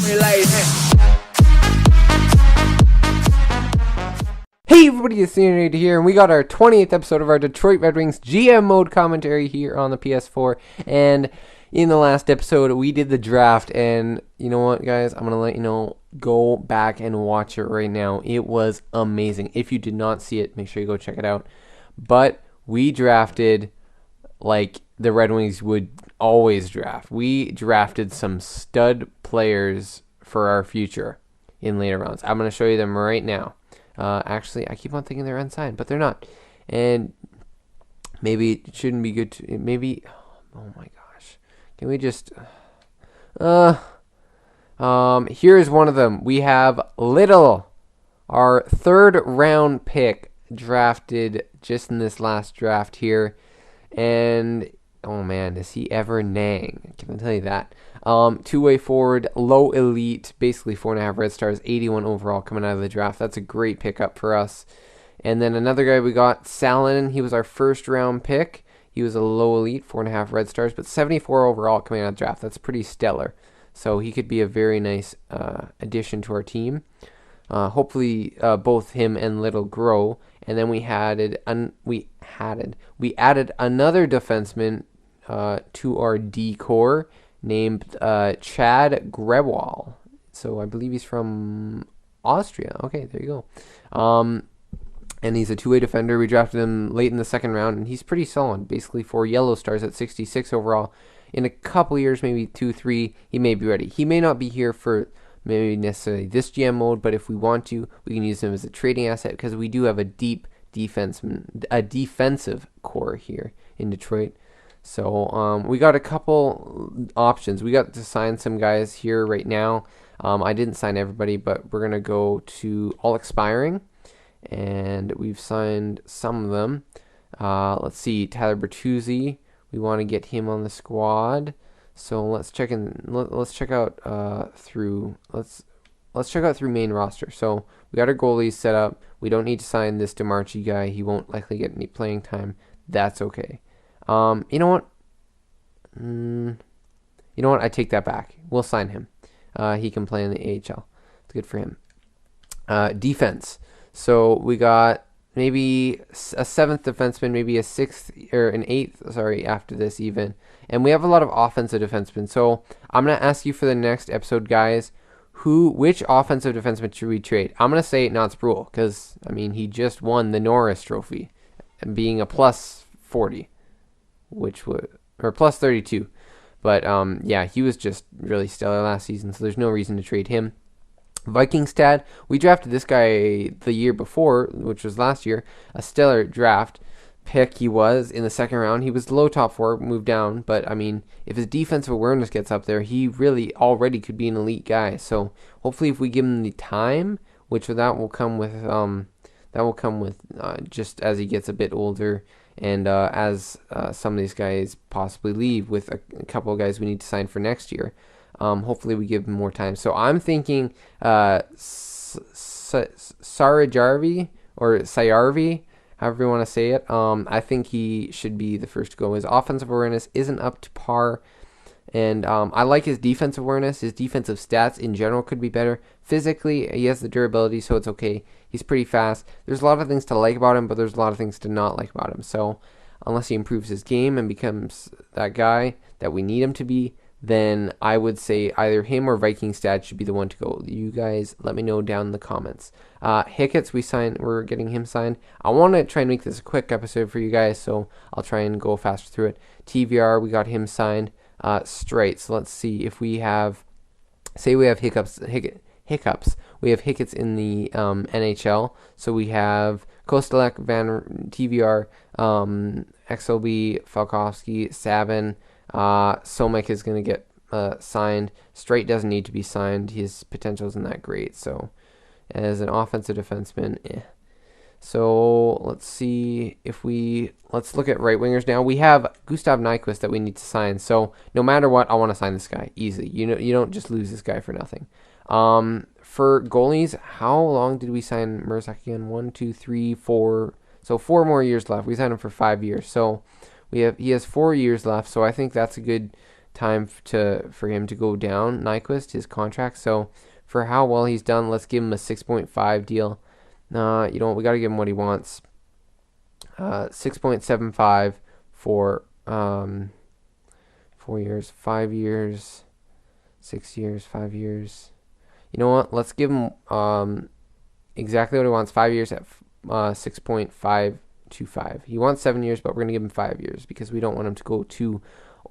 Hey everybody, it's Aaronator here, and we got our 28th episode of our Detroit Red Wings GM mode commentary here on the PS4. And in the last episode, we did the draft, and you know what, guys? I'm going to let you know, go back and watch it right now. It was amazing. If you did not see it, make sure you go check it out. But we drafted like the Red Wings would always draft. We drafted some stud players for our future in later rounds. I'm going to show you them right now. Actually, I keep on thinking they're unsigned, but they're not. And maybe it shouldn't be good to... Maybe... Oh my gosh. Can we just... Here's one of them. We have Little, our third round pick, drafted just in this last draft here. And... oh man, does he ever nang? Can I tell you that? Two-way forward, low elite, basically 4.5 red stars, 81 overall coming out of the draft. That's a great pickup for us. And then another guy we got, Salonen. He was our first round pick. He was a low elite, 4.5 red stars, but 74 overall coming out of the draft. That's pretty stellar. So he could be a very nice addition to our team. Hopefully both him and Little grow. And then we added another defenseman to our D core named Chad Grewal. So I believe he's from Austria. Okay, there you go. And he's a two-way defender. We drafted him late in the second round, and he's pretty solid. Basically 4 yellow stars at 66 overall. In a couple years, maybe 2-3, he may be ready. He may not be here for maybe necessarily this GM mode, but if we want to, we can use him as a trading asset because we do have a defensive core here in Detroit. So we got a couple options. We got to sign some guys here right now. I didn't sign everybody, but we're going to go to all expiring, and we've signed some of them. Let's see, Tyler Bertuzzi. We want to get him on the squad. So let's check in. Let's check out through main roster. So we got our goalies set up. We don't need to sign this DeMarchi guy. He won't likely get any playing time. That's okay. You know what? I take that back. We'll sign him. He can play in the AHL. It's good for him. Defense. So we got maybe a 7th defenseman, maybe a 6th or an 8th. Sorry, after this even. And we have a lot of offensive defensemen. So I'm gonna ask you for the next episode, guys. Which offensive defenseman should we trade? I'm gonna say Notts Brule because I mean he just won the Norris Trophy, and being a plus 40. Or plus 32. But yeah, he was just really stellar last season, so there's no reason to trade him. Vikingstad, we drafted this guy the year before, which was last year, a stellar draft pick he was in the second round. He was low top 4, moved down, but I mean, if his defensive awareness gets up there, he really already could be an elite guy. So hopefully if we give him the time, which that will come with just as he gets a bit older. And as some of these guys possibly leave with a couple of guys we need to sign for next year, hopefully we give him more time. So I'm thinking Sarajarvi or Sayarvi, however you want to say it. I think he should be the first to go. His offensive awareness isn't up to par. And I like his defensive awareness. His defensive stats in general could be better. Physically, he has the durability, so it's okay. He's pretty fast. There's a lot of things to like about him, but there's a lot of things to not like about him. So unless he improves his game and becomes that guy that we need him to be, then I would say either him or Vikingstad should be the one to go. You guys let me know down in the comments. Hiccups, we're getting him signed. I want to try and make this a quick episode for you guys, so I'll try and go faster through it. TVR, we got him signed. Straight. So let's see if we have, say we have hiccups. We have hiccups in the NHL. So we have Kostelek, Van TVR, XLB, Falkowski, Savin. Somek is going to get signed. Straight doesn't need to be signed. His potential isn't that great. So as an offensive defenseman, So let's see if let's look at right wingers now. We have GOOFstav Nyquist that we need to sign. So no matter what, I want to sign this guy easily. You don't just lose this guy for nothing. For goalies, how long did we sign Mersak again? 1, 2, 3, 4. So 4 more years left. We signed him for 5 years. So he has 4 years left. So I think that's a good time for him to go down, Nyquist, his contract. So for how well he's done, let's give him a 6.5 deal. You know what? We got to give him what he wants. 6.75 for 4 years, 5 years, 6 years, 5 years. You know what? Let's give him exactly what he wants. 5 years at 6.525. He wants 7 years, but we're gonna give him 5 years because we don't want him to go too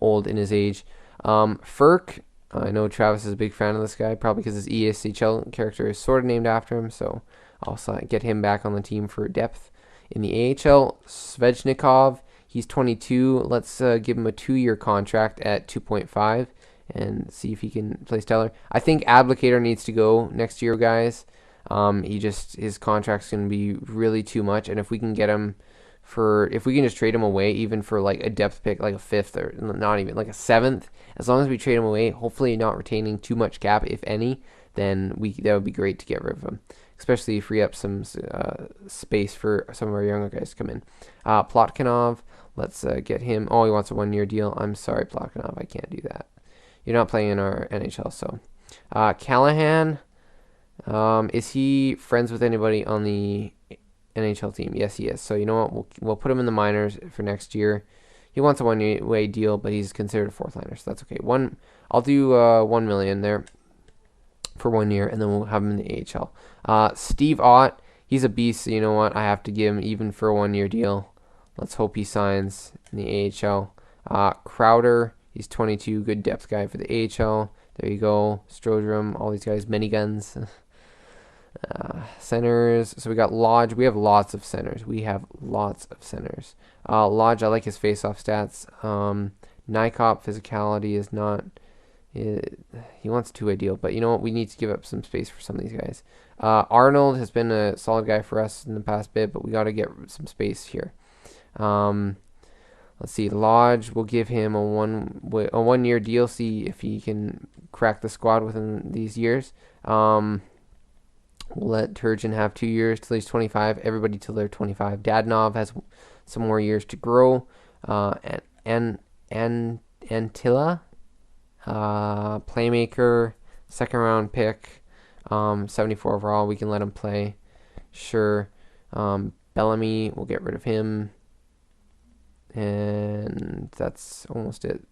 old in his age. Ferk, I know Travis is a big fan of this guy, probably because his ESHL character is sort of named after him. So I'll get him back on the team for depth. In the AHL, Svechnikov, he's 22. Let's give him a 2-year contract at 2.5 and see if he can play stellar. I think Abdicator needs to go next year, guys. His contract's going to be really too much, and if we can get him if we can just trade him away, even for like a depth pick, like a 5th or not even like a 7th, as long as we trade him away, hopefully not retaining too much cap, if any, then that would be great to get rid of him, especially free up some space for some of our younger guys to come in. Plotkinov, let's get him. Oh, he wants a 1-year deal. I'm sorry, Plotkinov, I can't do that. You're not playing in our NHL, so. Callahan, is he friends with anybody on the NHL team? Yes, he is. So you know what? We'll put him in the minors for next year. He wants a 1-way deal, but he's considered a 4th liner, so that's okay. I'll do $1 million there for 1 year, and then we'll have him in the AHL. Steve Ott, he's a beast. So you know what? I have to give him even for a 1-year deal. Let's hope he signs in the AHL. Crowder, he's 22, good depth guy for the AHL. There you go. Strodrum, all these guys, miniguns. Centers, so we got Lodge. We have lots of centers. Lodge, I like his face-off stats. Nikop physicality is not. He wants a 2-way deal, but you know what? We need to give up some space for some of these guys. Arnold has been a solid guy for us in the past bit, but we got to get some space here. Let's see. Lodge, we'll give him a 1-year deal. See if he can crack the squad within these years. We'll let Turgeon have 2 years till he's 25. Everybody till they're 25. Dadonov has some more years to grow. Antilla, playmaker, 2nd-round pick, 74 overall. We can let him play. Sure. Bellamy, we'll get rid of him. And that's almost it.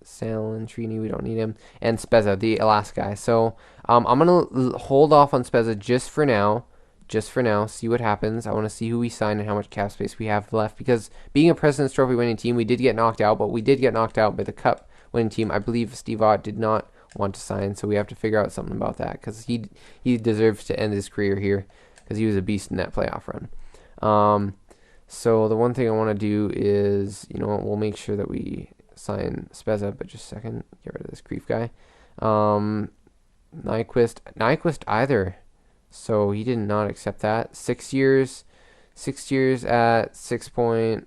Salentrini, we don't need him. And Spezza, the last guy. So I'm going to hold off on Spezza just for now. See what happens. I want to see who we sign and how much cap space we have left. Because being a President's Trophy winning team, we did get knocked out. But we did get knocked out by the Cup winning team. I believe Steve Ott did not want to sign. So we have to figure out something about that. Because he deserves to end his career here. Because he was a beast in that playoff run. So the one thing I want to do is, you know, we'll make sure that we sign Spezza, but just a second, get rid of this Grief guy. Nyquist either, so he did not accept that. 6 years at 6.525,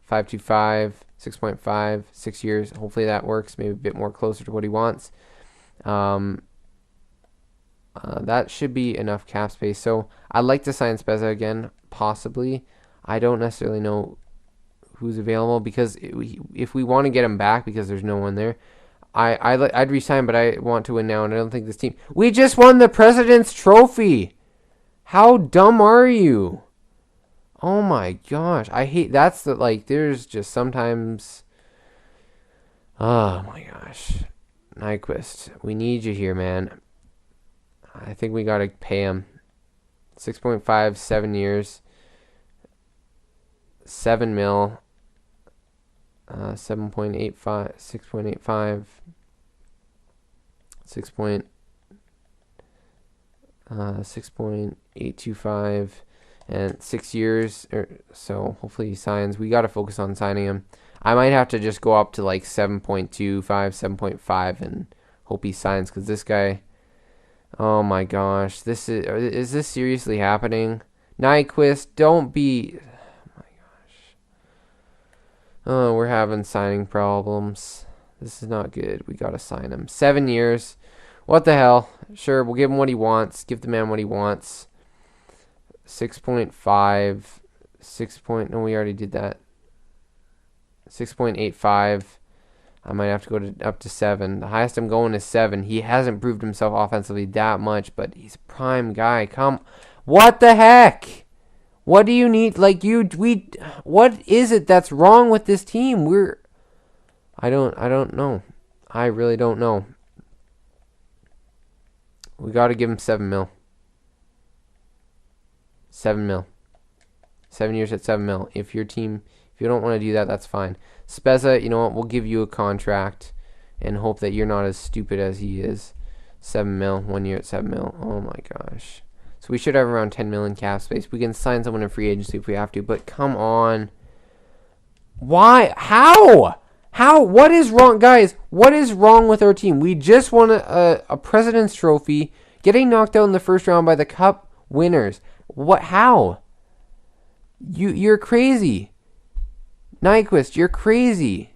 6.5, 6 years. Hopefully that works, maybe a bit more closer to what he wants. That should be enough cap space. So I'd like to sign Spezza again, possibly. I don't necessarily know who's available, because if we want to get him back, because there's no one there, I'd resign, but I want to win now, and I don't think this team. We just won the President's Trophy. How dumb are you? Oh my gosh, I hate. That's the There's just sometimes. Oh my gosh, Nyquist, we need you here, man. I think we gotta pay him. 6.5, 7 years. 7 mil. 7.85, 6.85, 6.825, and 6 years. So hopefully he signs. We got to focus on signing him. I might have to just go up to like 7.25, 7.5, and hope he signs, because this guy. Oh my gosh, is this seriously happening? Nyquist, don't be. Oh, we're having signing problems. This is not good. We got to sign him. 7 years. What the hell? Sure, we'll give him what he wants. Give the man what he wants. 6.5. No, we already did that. 6.85. I might have to go up to 7. The highest I'm going is 7. He hasn't proved himself offensively that much, but he's a prime guy. What the heck? What do you need? What is it that's wrong with this team? I don't know. I really don't know. We got to give him 7 mil. 7 mil. 7 years at 7 mil. If you don't want to do that, that's fine. Spezza, you know what? We'll give you a contract and hope that you're not as stupid as he is. 7 mil, 1 year at 7 mil. Oh my gosh. So we should have around 10 mil in cap space. We can sign someone in free agency if we have to, but come on. Why? How? What is wrong, guys? What is wrong with our team? We just won a President's Trophy, getting knocked out in the first round by the Cup winners. What? How? You're crazy. Nyquist, you're crazy.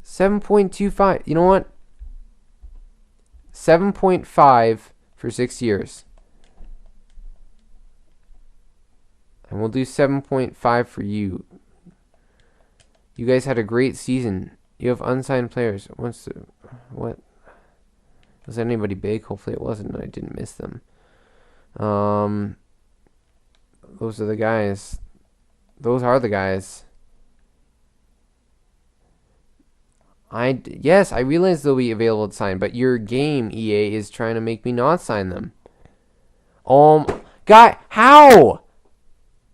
7.25. You know what? 7.5 for 6 years. And we'll do 7.5 for you. You guys had a great season. You have unsigned players. What? Was anybody big? Hopefully it wasn't and I didn't miss them. Those are the guys. Those are the guys. Yes, I realize they'll be available to sign, but your game, EA, is trying to make me not sign them. Guy, how?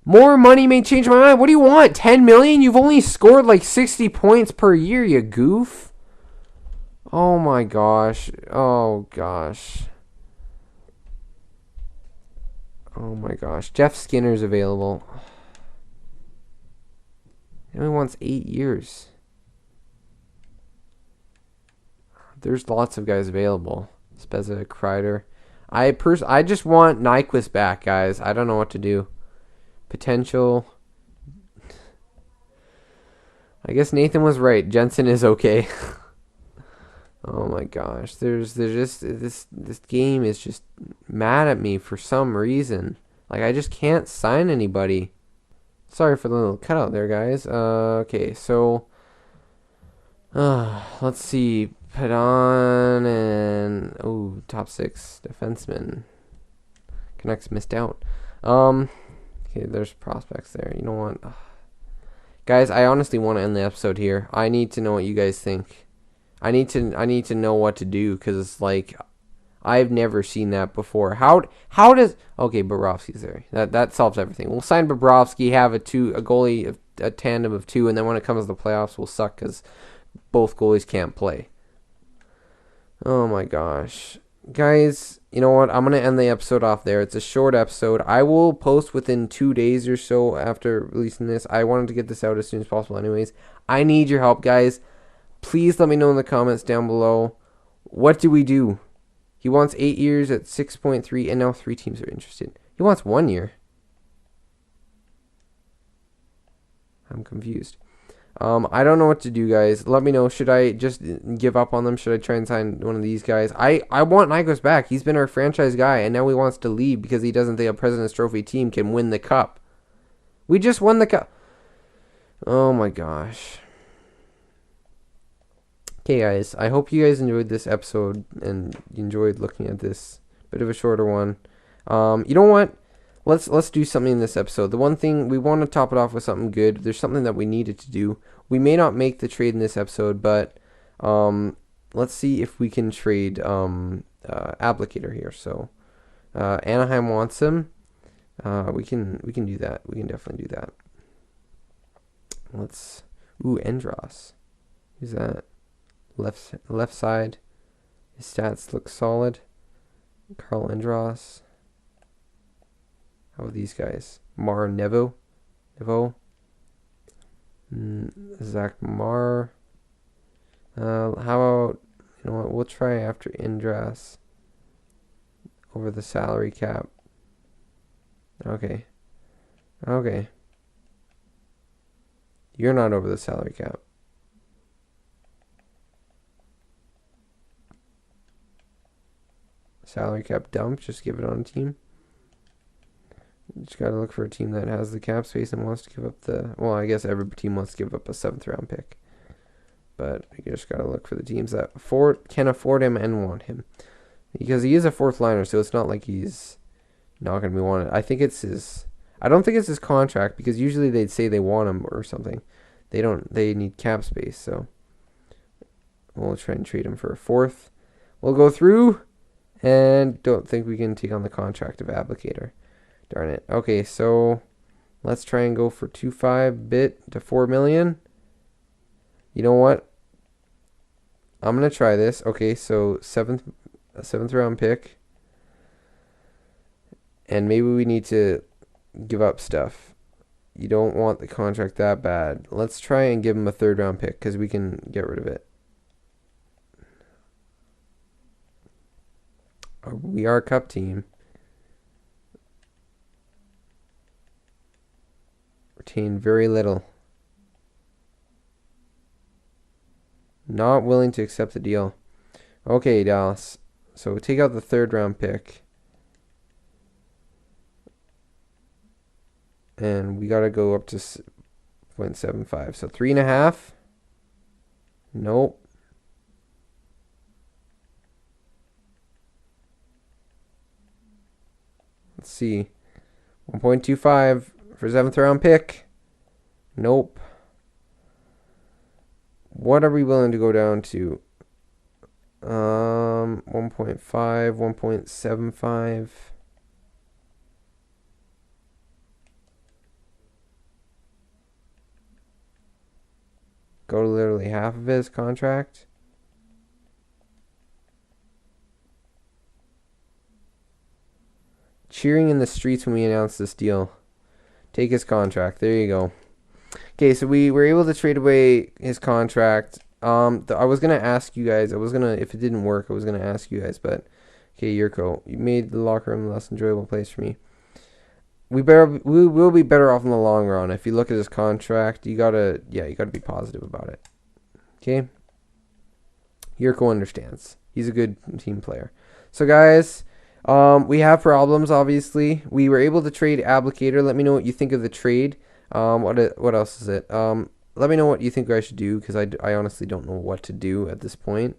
More money may change my mind. What do you want? 10 million? You've only scored like 60 points per year, you goof. Oh my gosh. Oh gosh. Oh my gosh. Jeff Skinner's available. He only wants 8 years. There's lots of guys available. Spezza, Kreider. I just want Nyquist back, guys. I don't know what to do. Potential. I guess Nathan was right. Jensen is okay. Oh my gosh. There's just this game is just mad at me for some reason. Like I just can't sign anybody. Sorry for the little cutout there, guys. Okay, so let's see. Put on and top 6 defenseman. Canucks missed out. Okay, there's prospects there. You know what, guys? I honestly want to end the episode here. I need to know what you guys think. I need to know what to do because like I've never seen that before. How does Bobrovsky's there? That solves everything. We'll sign Bobrovsky, have a goalie, a tandem of 2, and then when it comes to the playoffs, we'll suck because both goalies can't play. Oh my gosh. Guys, you know what? I'm going to end the episode off there. It's a short episode. I will post within 2 days or so after releasing this. I wanted to get this out as soon as possible anyways. I need your help, guys. Please let me know in the comments down below. What do we do? He wants 8 years at 6.3, and now 3 teams are interested. He wants 1 year. I'm confused. I don't know what to do, guys. Let me know. Should I just give up on them? Should I try and sign one of these guys? I want Nyquist back. He's been our franchise guy, and now he wants to leave because he doesn't think a President's Trophy team can win the cup. We just won the cup. Oh my gosh. Okay, guys. I hope you guys enjoyed this episode and enjoyed looking at this bit of a shorter one. You know what? Let's do something in this episode. The one thing, we want to top it off with something good. There's something that we needed to do. We may not make the trade in this episode, but let's see if we can trade Applicator here. So Anaheim wants him. We can do that. We can definitely do that. Endros. Who's that? Left side. His stats look solid. Carl Endros. How are these guys? Mar Nevo. Zach Mar. How about, you know what? We'll try after Indras. Over the salary cap. Okay. You're not over the salary cap. Salary cap dump. Just give it on a team. Just got to look for a team that has the cap space and wants to give up I guess every team wants to give up a 7th round pick. but you just gotta look for the teams that can afford him and want him, because he is a fourth liner, so it's not like he's not gonna be wanted. I think it's his. I don't think it's his contract, because usually they'd say they want him or something. They don't. They need cap space, so we'll try and trade him for a fourth. We'll go through, and don't think we can take on the contract of Applicator. Darn it. Okay, so let's try and go for 2.5 bit to 4 million. You know what? I'm gonna try this. Okay, so a seventh round pick, and maybe we need to give up stuff. You don't want the contract that bad. Let's try and give him a third round pick, because we can get rid of it. We are a cup team. Retain very little. Not willing to accept the deal. Okay, Dallas. So take out the third round pick. And we got to go up to 0.75. So 3.5. Nope. Let's see. 1.25 for 7th round pick. Nope. What are we willing to go down to? 1.5, 1.75. Go to literally half of his contract. Cheering in the streets when we announced this deal. Take his contract. There you go. Okay, so we were able to trade away his contract. I was gonna ask you guys. If it didn't work, I was gonna ask you guys. But okay, Yurko, you made the locker room a less enjoyable place for me. We will be better off in the long run. If you look at his contract, you gotta be positive about it. Okay. Yurko understands. He's a good team player. So guys, we have problems. Obviously, we were able to trade Applicator. Let me know what you think of the trade. What else is it? Let me know what you think I should do, because I honestly don't know what to do at this point.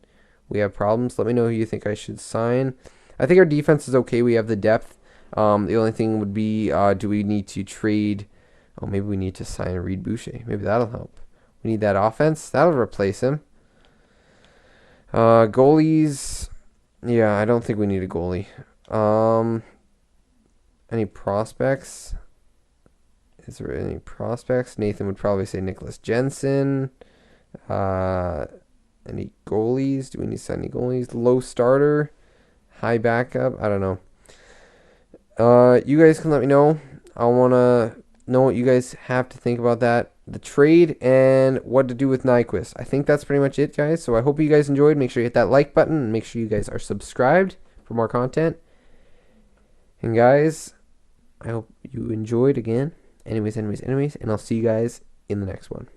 We have problems. Let me know who you think I should sign. I think our defense is okay. We have the depth. The only thing would be, do we need to trade? Oh, maybe we need to sign Reed Boucher. Maybe that'll help. We need that offense. That'll replace him. Goalies. Yeah, I don't think we need a goalie. Any prospects? Is there any prospects? Nathan would probably say Nicholas Jensen. Any goalies? Do we need to sign any goalies? Low starter? High backup? I don't know. You guys can let me know. I want to know what you guys have to think about that. The trade and what to do with Nyquist. I think that's pretty much it, guys. So I hope you guys enjoyed. Make sure you hit that like button. And make sure you guys are subscribed for more content. And guys, I hope you enjoyed again. Anyways, and I'll see you guys in the next one.